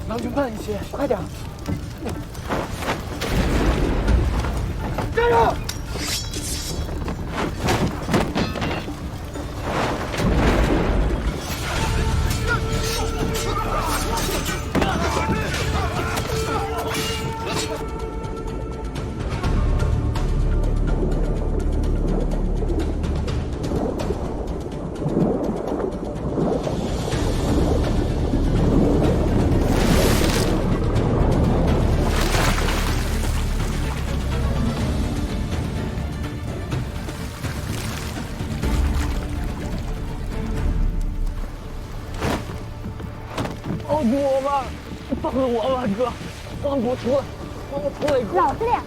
郎君慢一些，快点！加油！放过我吧，放了我吧，哥，放我出来，放我出来，哥！老实点。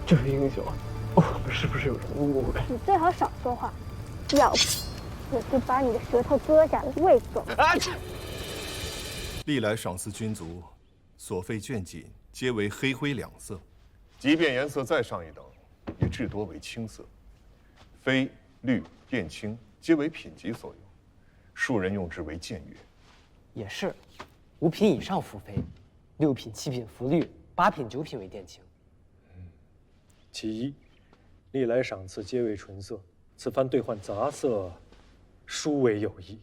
这位英雄，我们是不是有什么误会？你最好少说话，要不我就把你的舌头割下来喂走。历来赏赐军卒，所费绢锦皆为黑灰两色，即便颜色再上一等，也至多为青色。绯、绿、靛、青皆为品级所用，庶人用之为僭越。也是，5品以上服绯，6品、7品服绿，8品、9品为靛青。其一，历来赏赐皆为纯色，此番兑换杂色，殊为有异。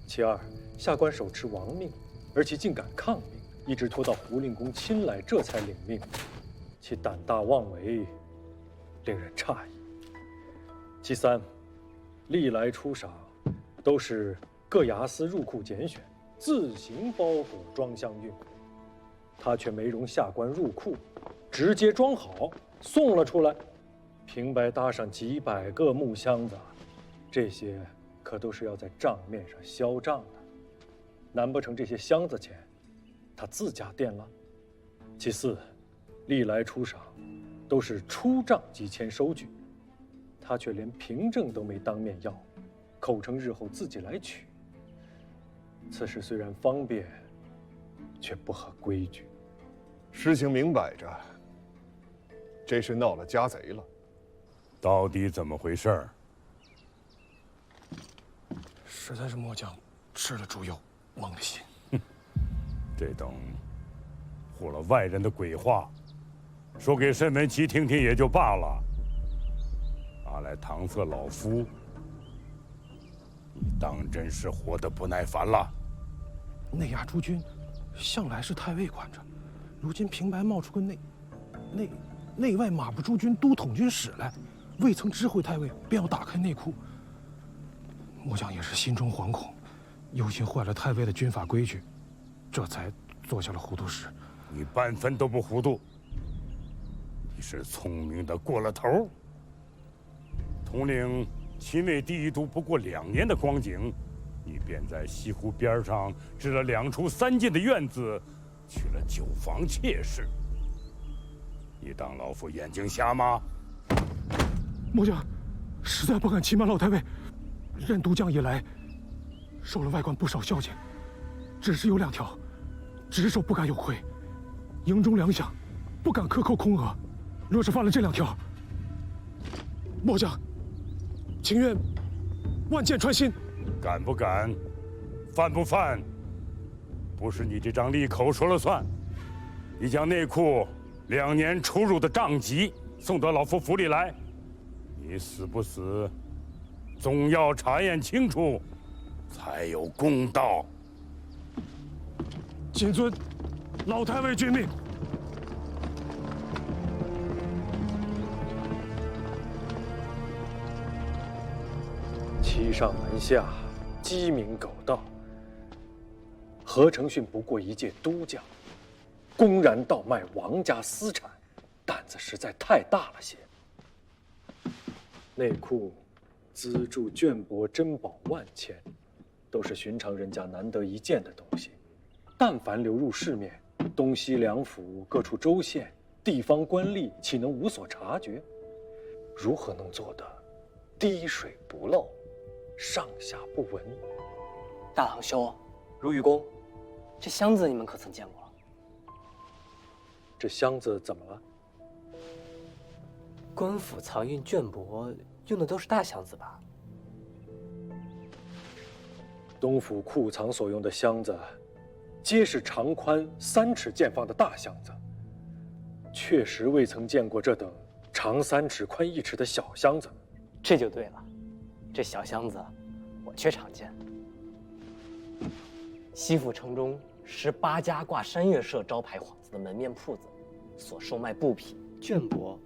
其二，下官手持王命，而其竟敢抗命，一直拖到胡令公亲来，这才领命，其胆大妄为，令人诧异。其三，历来出赏都是各衙司入库拣选，自行包裹装箱运，他却没容下官入库，直接装好送了出来，平白搭上几百个木箱子，这些可都是要在账面上销账的，难不成这些箱子钱他自家垫了？其四，历来出赏都是出账即签收据，他却连凭证都没当面要，口称日后自己来取。此事虽然方便，却不合规矩。事情明摆着，这是闹了家贼了。到底怎么回事？实在是末将吃了猪油，蒙了心。这等唬了外人的鬼话，说给沈文琪听听也就罢了，拿来搪塞老夫，你当真是活得不耐烦了？内衙诸军向来是太尉管着，如今平白冒出个内外马步诸军都统军使来，未曾知会太尉，便要打开内库。末将也是心中惶恐，忧心坏了太尉的军法规矩，这才做下了糊涂事。你半分都不糊涂，你是聪明的过了头。统领亲卫第一都不过2年的光景，你便在西湖边上置了2处3进的院子，娶了9房妾室。你当老夫眼睛瞎吗？末将实在不敢欺瞒老太尉，任都将以来，受了外官不少孝敬，只是有2条，只手不敢有亏，营中粮饷不敢克扣空额。若是犯了这2条，末将情愿万箭穿心。敢不敢，犯不犯，不是你这张利口说了算。你将内库2年出入的账籍送到老夫府里来，你死不死，总要查验清楚，才有公道。谨遵老太尉军命。欺上瞒下，鸡鸣狗盗。何承训不过一介都将，公然倒卖王家私产，胆子实在太大了些。内库资助绢帛珍宝万千，都是寻常人家难得一见的东西，但凡流入市面，东西两府各处州县地方官吏岂能无所察觉？如何能做得滴水不漏，上下不闻？大堂兄，如愚公，这箱子你们可曾见过？这箱子怎么了？官府藏运绢帛用的都是大箱子吧？东府库藏所用的箱子，皆是长宽3尺见方的大箱子，确实未曾见过这等长3尺、宽1尺的小箱子。这就对了，这小箱子我却常见。西府城中18家挂山月社招牌幌子的门面铺子，所售卖布匹、绢帛，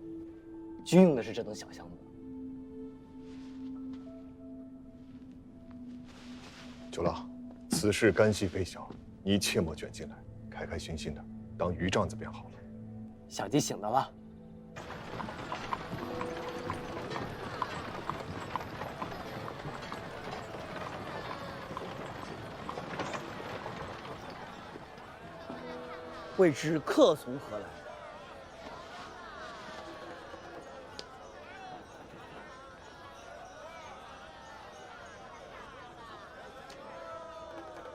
均用的是这等小箱子。九郎，此事干系非小，你切莫卷进来，开开心心的当鱼帐子便好了。小弟醒得了。未知客从何来？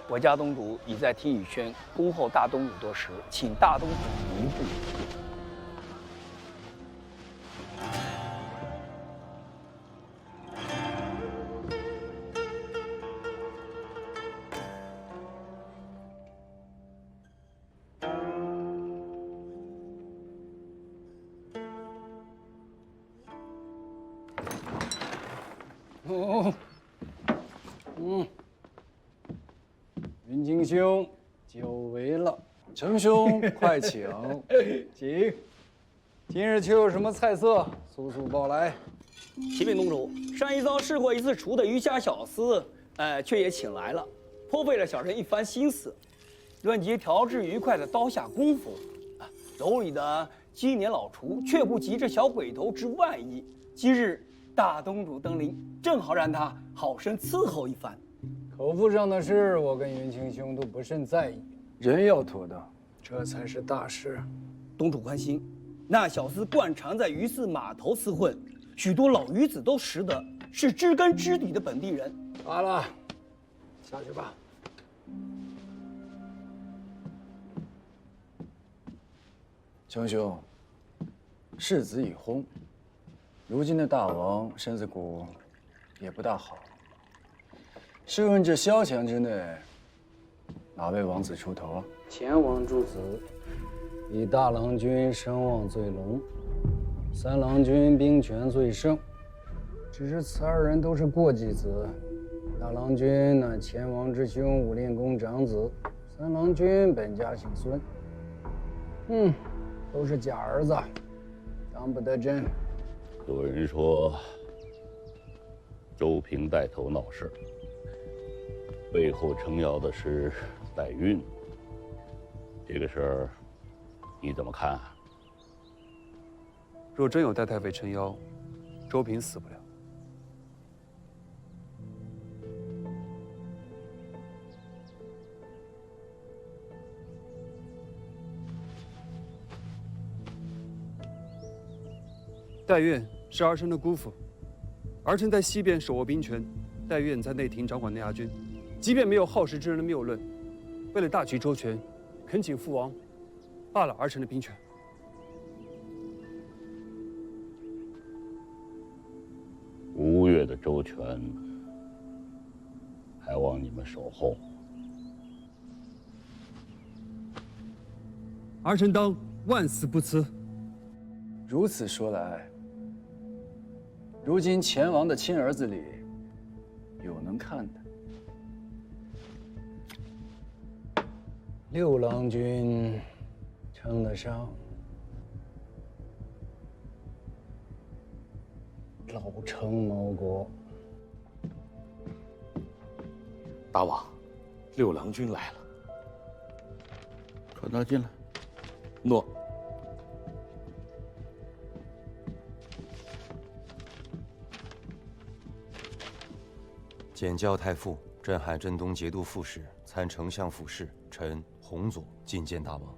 我家东主已在听雨轩恭候大东主多时，请大东主移步。云清兄，久违了。程兄，快请，请。今日却有什么菜色？速速报来。启禀东主，上一遭试过一次厨的鱼虾小丝，却也请来了，颇费了小人一番心思。论及调制愉快的刀下功夫，楼里的鸡年老厨却不及这小鬼头之万一。今日大东主登临，正好让他好生伺候一番。口腹上的事，我跟云清兄都不甚在意，人要妥当，这才是大事。东主宽心，那小厮惯常在鱼肆码头厮混，许多老鱼子都识得，是知根知底的本地人。罢了，下去吧。程兄，世子已薨，如今的大王身子骨也不大好。试问这萧墙之内，哪位王子出头啊？前王诸子，以大郎君声望最隆，三郎君兵权最盛。只是此二人都是过继子，大郎君乃前王之兄武炼公长子，三郎君本家姓孙。都是假儿子，当不得真。有人说，周平带头闹事，背后撑腰的是代孕。这个事儿，你怎么看啊？若真有代太尉撑腰，周平死不了。代院是儿臣的姑父，儿臣在西边手握兵权，代院在内廷掌管内衙军。即便没有好事之人的谬论，为了大局周全，恳请父王罢了儿臣的兵权。吴越的周全，还望你们守候。儿臣当万死不辞。如此说来，如今前王的亲儿子里，有能看的。六郎君称得上老成谋国。大王，六郎君来了。传他进来。诺。简教太傅，镇海镇东节度副使，参丞相府事，臣洪佐觐见大王。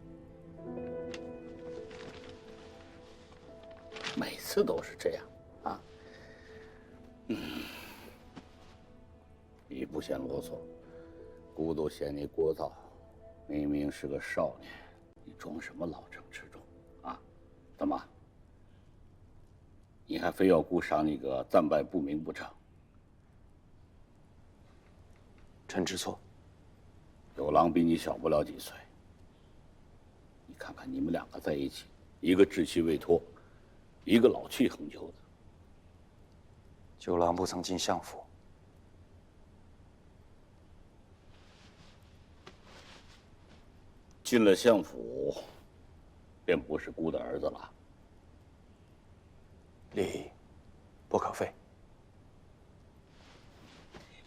每次都是这样啊。你不嫌啰嗦，姑都嫌你聒噪。明明是个少年，你装什么老成持重啊？怎么？你还非要姑赏你个暂拜不明不成？臣知错。有郎比你小不了几岁。你看看你们两个在一起，一个稚气未脱，一个老气横秋的。九郎不曾进相府，进了相府，便不是姑的儿子了。礼不可废。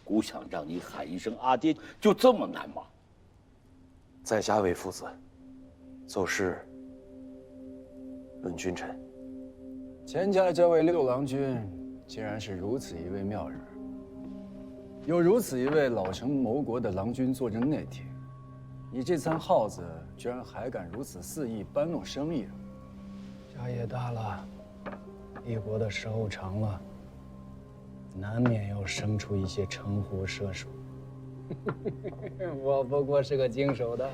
姑想让你喊一声阿爹，就这么难吗？在家为父子，奏事论君臣。前家的这位六郎君，竟然是如此一位妙人，有如此一位老成谋国的郎君坐镇内廷，你这参耗子居然还敢如此肆意搬弄生意，家也大了，立国的时候长了，难免要生出一些城狐射手。我不过是个经手的，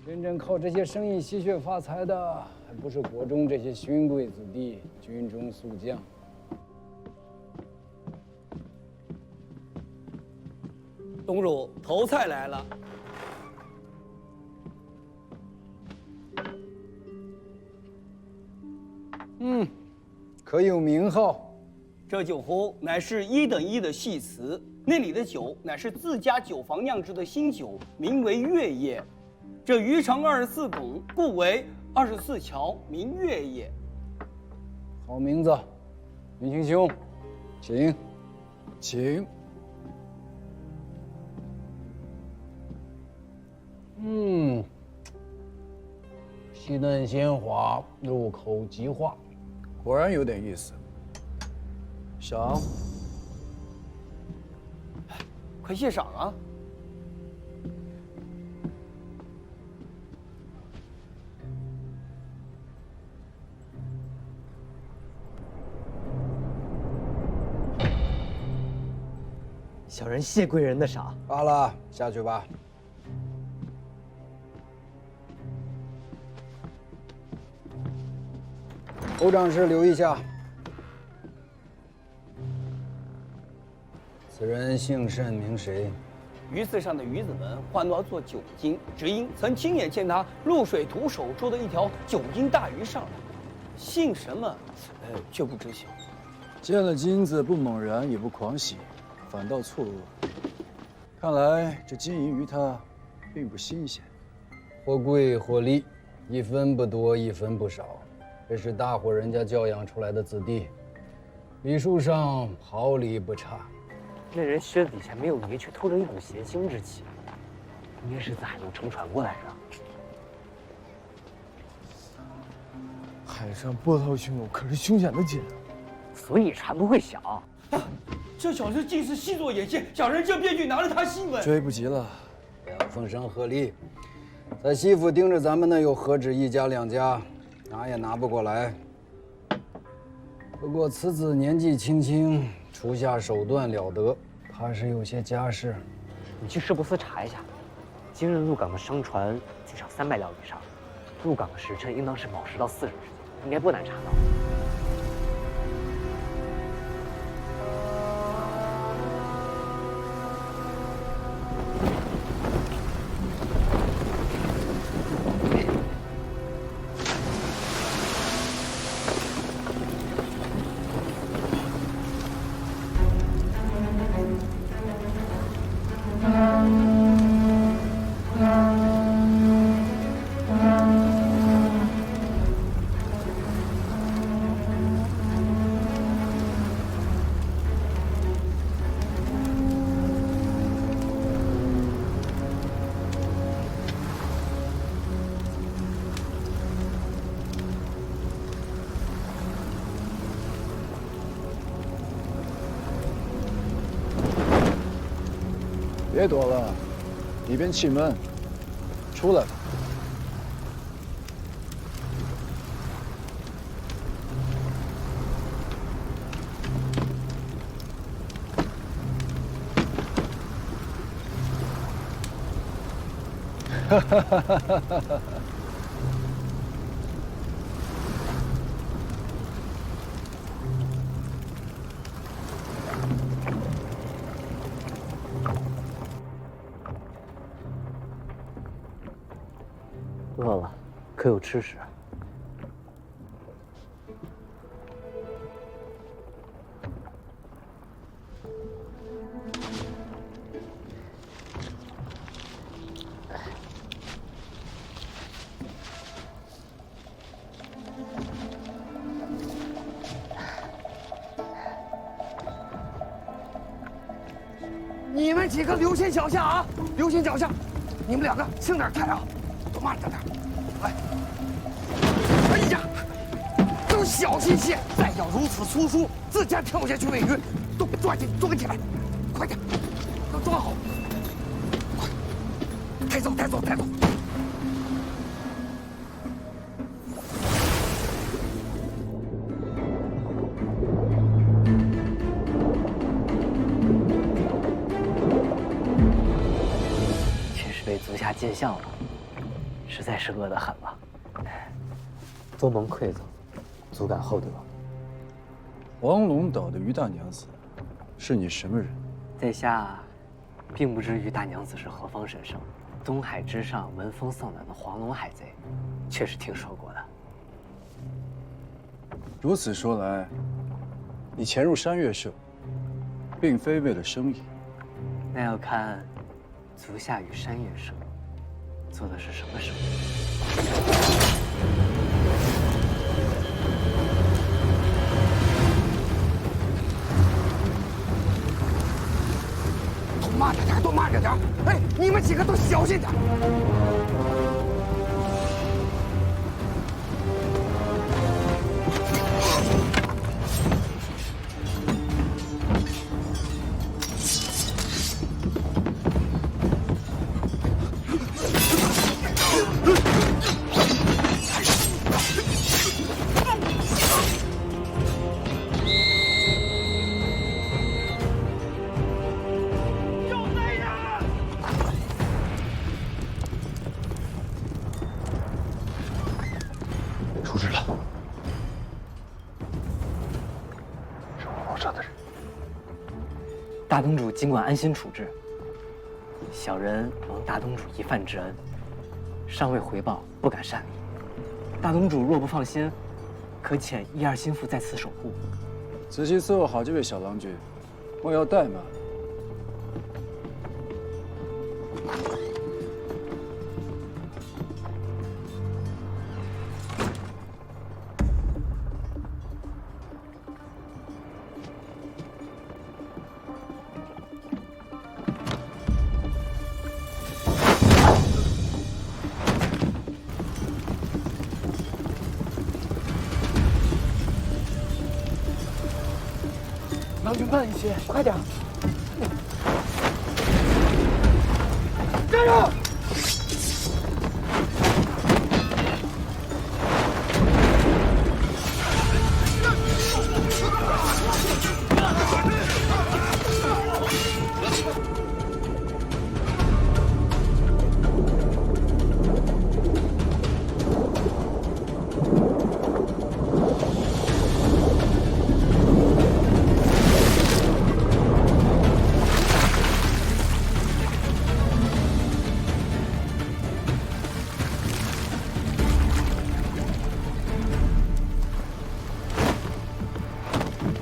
真正靠这些生意吸血发财的，还不是国中这些勋贵子弟、军中宿将。东主，头菜来了。可有名号？这酒壶乃是1等1的细瓷，那里的酒乃是自家酒房酿制的新酒，名为月夜。这鱼长24拱，故为24桥明月夜。好名字，云清兄，请，请。细嫩鲜滑，入口即化，果然有点意思。赏，快谢赏啊！小人谢贵人的赏。罢了，下去吧。侯长侍留意下，此人姓甚名谁？鱼刺上的鱼子纹换作做酒精，只因曾亲眼见他入水徒手捉的一条酒精大鱼上来。姓什么？却不知晓。见了金子不猛然也不狂喜，反倒错愕。看来这金银于他并不新鲜，或贵或利，一分不多，一分不少。这是大户人家教养出来的子弟，礼数上毫厘不差。那人靴子底下没有泥，却透着一股邪腥之气，应该是自海路乘船过来的。海上波涛汹涌，可是凶险的紧，所以船不会小。这小子竟是细作眼线，小人这便去拿了他新闻。追不及了，两奉上贺礼，在西府盯着咱们的又何止一家两家，拿也拿不过来。不过此子年纪轻轻，出下手段了得，怕是有些家世。你去市舶司查一下，今日入港的商船最少300辆以上，入港的时辰应当是卯时到巳时之间，应该不难查到。别躲了，里边气闷，出来吧。哈哈哈哈哈哈！饿了，可有吃食？你们几个留心脚下啊！留心脚下，你们两个轻点踩啊，都慢着点。来，哎呀，都小心些！再要如此粗疏，自家跳下去喂鱼，都抓紧装起来，快点，都装好。快，抬走，抬走，抬走！被足下见笑了，实在是饿得很了。多蒙馈赠，足感厚德。黄龙岛的于大娘子，是你什么人？在下，并不知于大娘子是何方神圣，东海之上闻风丧胆的黄龙海贼，却是听说过的。如此说来，你潜入山岳社，并非为了生意。那要看足下与山岳社做的是什么生意。都慢着点，都慢着点！哎，你们几个都小心点！出事了！是黄龙社的人。大东主尽管安心处置，小人蒙大东主一饭之恩，尚未回报，不敢擅离。大东主若不放心，可遣一二心腹在此守护。仔细伺候好这位小郎君，莫要怠慢。郎君慢一些，快点！加油！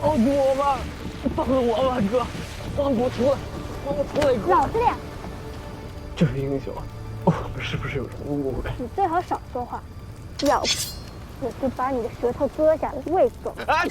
帮助我吧，帮助我吧，哥，帮我出来，帮我出来，哥！老实点！这位英雄，我们是不是有什么误会？你最好少说话，要不我就把你的舌头割下来喂狗。啊！